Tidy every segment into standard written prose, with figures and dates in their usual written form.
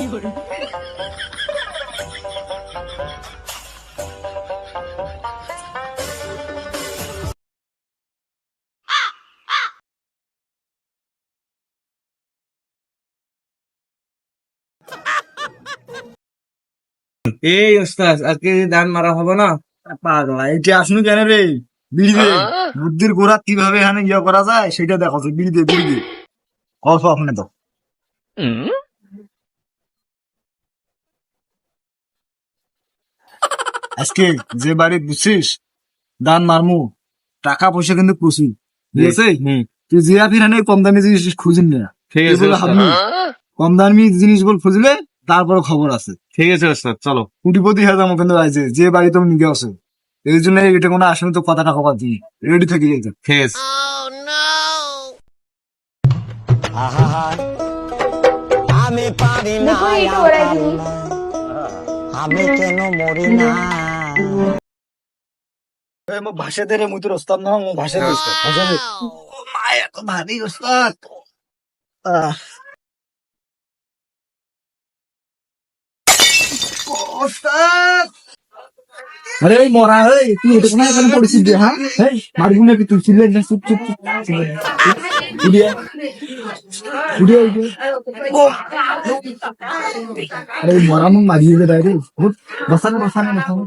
এই ওস্তাদ আজকে ধান মারা হবে না? পাগল এটা আসুন কেন রে? বিড়ি দে, বুদ্ধির গোড়া কিভাবে এখানে ইয়ে করা যায় সেটা দেখো। বিড়ি দে, বিড়ি দে, অল্প আপনি তো। আজকে যে বাড়ি বুঝছিস দান মারমু, টাকা পয়সা কিন্তু প্রচুর, ঠিক আছে? তুই জিয়া ফিরানে কম দামি জিনিস খুঁজিন না, ঠিক আছে ওস্তাদ। কম দামি জিনিস বল খুঁজলে তারপরে খবর আছে। ঠিক আছে ওস্তাদ, চলো। কোটিপতি হয়ে যাবো কিন্তু আইছে যে বাড়ি তুমি নিকে আসো, এই জন্য এটা কোনো আসলে তো কথাটা খবর দিই রেডি থেকে যাইতে। ঠিক আছে। আমি পারি না, আমি কেন মরি না। মো ভাষা দে রে, মুই তোর ওস্তাদ না, মো ভাষা দে ওস্তাদ, ভাষা দে। ও মা এত ভারী ওস্তাদ। ওস্তাদ আরে ওই মরা হই তুই এটা কোন এখানে পড়ছিস রে? হ্যাঁ এই মারবি নাকি তুই? ছিলেন না? চুপ চুপ চুপ উড়িয়া উড়িয়া ও আরে মরা মুখ মারিয়ে দে রে। বসানে বসানে বসানে।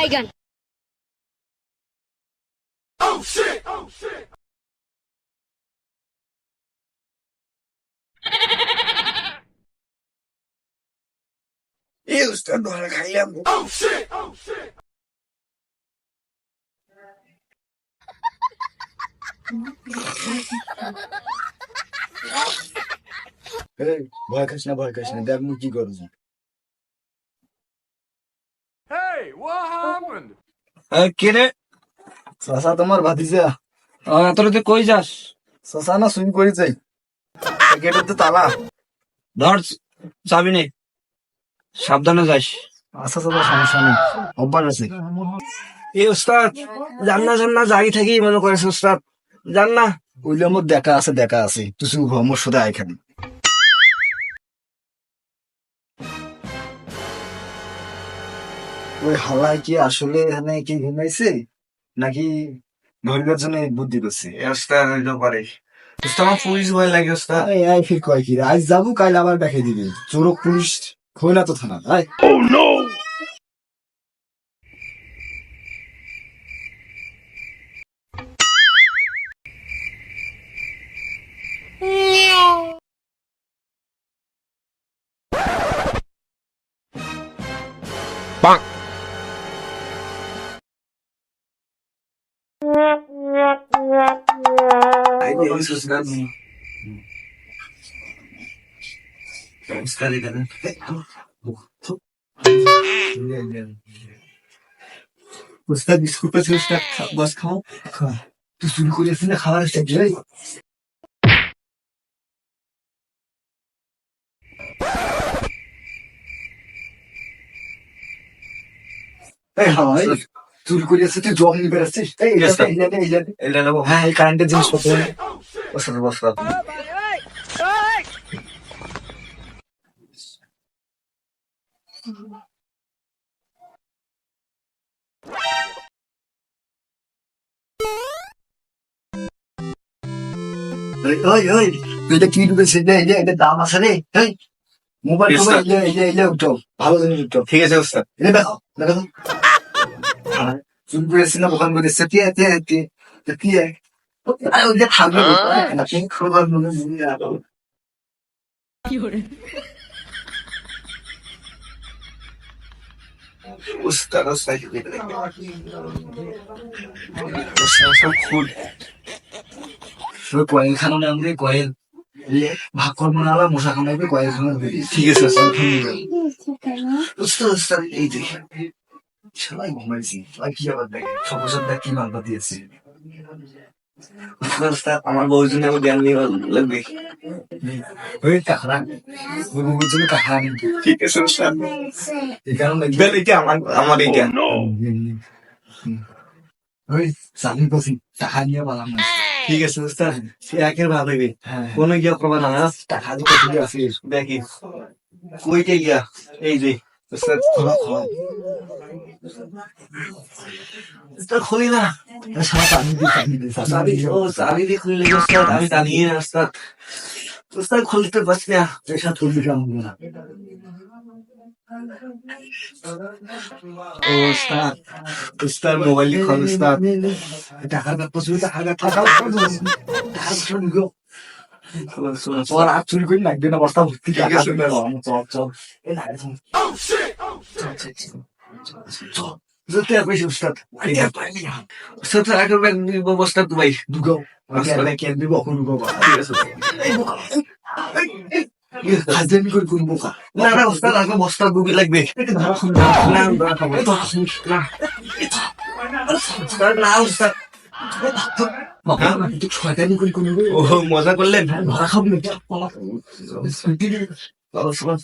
Baigan. এই ওস্তাদ ধরে খাইলাম। এই ভয় খাস না, ভয় খাস না, দেখ মুই কি করছি। কে রে? চাচা তোমার ভাতিজা। তোরা তুই কই যাস? চাচা না সুইম করে যাই, গেটের তো তালা। ধর চাবি নে, সাবধানে যাস। আচ্ছা চাচা, সমস্যা নেই, অভ্যাস আছে। এই ওস্তাদ জান্না জান্না যাই থাকি মনে করেছে ওস্তাদ, জান না? ওইলে আমার দেখা আছে, দেখা আছে, তুই শুধু আমার সাথে আয় খালি। ওই হালায় কি আসলে এখানে কি ঘুমাইছে নাকি ধরিবার জন্য বুদ্ধি করছে? এই ওস্তাদ হইতে পারে। ওস্তাদ আমার পুলিশ ভয় লাগে ওস্তাদ। এই আয় ফির কয় কি রে? আজ যাবো, কাল আবার দেখাই দিবি। চোরক পুলিশ খোয় না তো থানা। আয় ওস্তাদ এখানে। উস্তাদ বিস্কুট আছে, উস্তাদ বস খাও। তুই চুরি করে আসছিস না খাবার স্টেপ? এই হাওয়াই চুরি করে আসছিস, তুই জল নিয়ে বেড়াচ্ছিস। এই এটা নেবো। হ্যাঁ, এই কারেন্টের জিনিসপত্র ওস্তাদ বস্তাদ। ওই ওই তুই এটা কি ঢুকেছিস? এটা দাম আছে রে। এই মোবাইল টোবাইল এলে উঠো, ভালো জিনিস উঠো। ঠিক আছে ওস্তাদ। এটা দেখো দেখো তো। চুরি করে আসছিস না দোকান করে? সেটিয়ে সেটিয়ে আরে ওই যে থাকবে নাকি খাবার মনে মনে রাখো। ওস্তাদ ওস্তাদ সব খুন কয়েল খানো নামবে, কয়েল ভাগ করবো না, আবার মশা খানাবে কয়েল খানা। ঠিক আছে ওস্তাদ। উস্তাদ উস্তাদ এই যে সবাই ঘুমাইছি, আর কি আবার দেখে সমস্যার দেখ কি মালবা দিয়েছে। ওস্তাদ আমার বউজনে আমার জ্ঞান নিয়ে লাগবে। ওই টাকা ওই বুঝলি টাকা নেই ঠিক আছে ওস্তাদ, এই কারণে দেন এটা আমার এইটা। ওই চাকরি করছি টাকা নিয়ে পালাম না ঠিক আছে ওস্তাদ, সে একের ভালো হইবে, হ্যাঁ কোনো গিয়া করবা না না। টাকা দিয়ে কত আছে দেখি কইতে গিয়া, এই যে ওস্তাদ খোলা খোলা ওস্তাদ খুলি না, সারা পানি দিয়ে চাবি ও চাবি দিয়ে খুলে লেগে ওস্তাদ, আমি জানি না ওস্তাদ, ওস্তাদ খুলতে পারছি না। পয়সা তুলবি কেমন না ও ওস্তাদ, ওস্তাদ মোবাইল লিখুন ওস্তাদ। টাকার ব্যাপার শুধু টাকার টাকা তোর আর চুরি করে লাগবে না বস্তা ভর্তি টাকা ঠিক আছে, চল চল এই না চল যেতে পাইছি ওস্তাদ, আইডিয়া পাইলি ওস্তাদ আগের ব্যাগ বস্তা তো ভাই। দুগাও আগে কেন দিব কোন দুগাও ঠিক আছে হাজামি করে কোন বোকা না না ওস্তাদ, আগে বস্তা দুবি লাগবে। এটা ধরা শুন না ধরা খাবো না। ওস্তাদ না ওস্তাদ, বাবা তুই শয়তানি করে কোন ও মজা করলেন। ধরা খাবো না চলো, চলো।